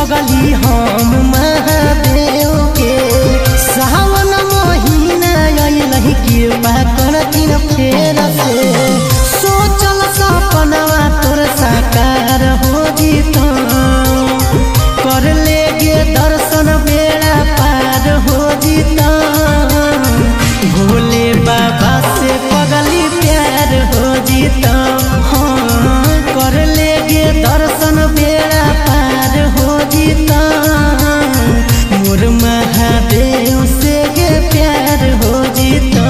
पगली हम महादेव के सावन महीना अइलहि कृपा करथिन फेर से सोचल सपनवा तोर साकार हो जीता कर लेगे दर्शन बेड़ा पार हो जीता भोले बाबा से पगली प्यार हो जीता हाँ कर लेगे दर्शन बेड़ा पार हो जीता मोर महादेव से गे प्यार हो जीता।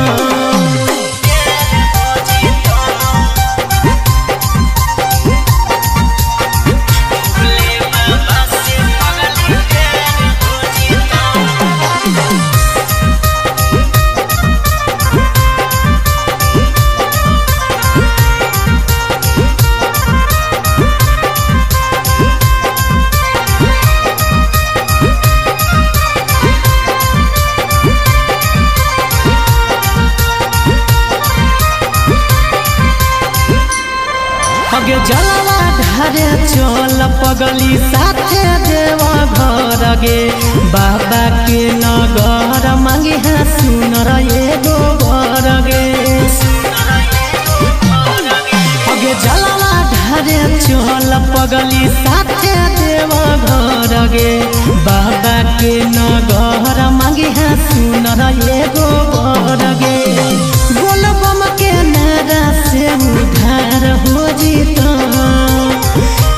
अगे जलवा ढारे चल पगली साथे देवा घर गे बाबा के नगर मांगे हाँ सुनर एगो बर गे अगे जलवा ढारे चल पगली साथे देवा घर गे बाबा के नगर मांगे हाँ सुनर एगो बर गे बोलबम के नारा से उधार हो जीता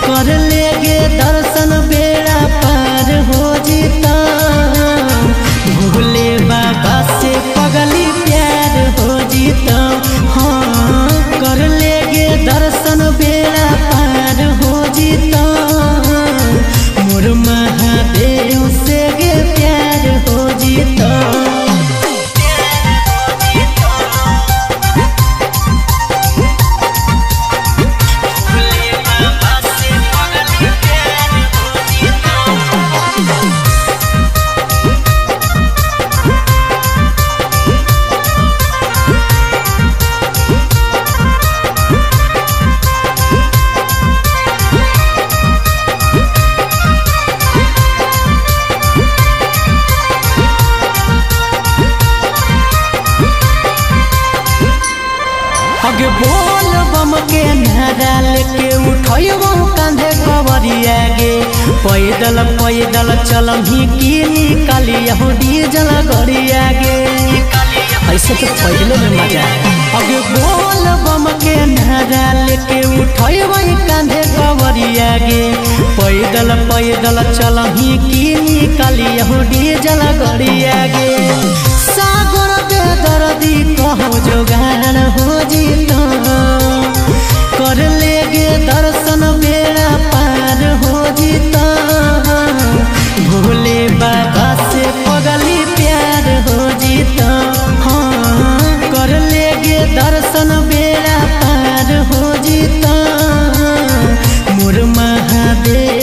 कर लेगे दर्शन बेड़ा पार हो जीता भोले बाबा से पगली प्यार हो जीता हाँ कर लेगे दर्शन बेड़ा पार हो जीता मोर महादेव से गे प्यार हो जीता। अगे बोल बम के नारा लेके उठैबो कांधे कवरिया गे पैदल पैदल चलही की निकाली हो डीजल गरिया गे ऐसे तो पैदल में मजा है। अगे बोल बम के नारा लेके उठैबो कांधे कवरिया गे पैदल पैदल चलही की निकाली हो डीजल गरिया गे सागर बेदर्दी कहो जोगाड़ हो जीता कर लेगे दर्शन बेड़ा पार हो जीता भोले बाबा से पगली प्यार हो जीता हाँ कर लेगे दर्शन बेड़ा पार हो जीता मोर महादेव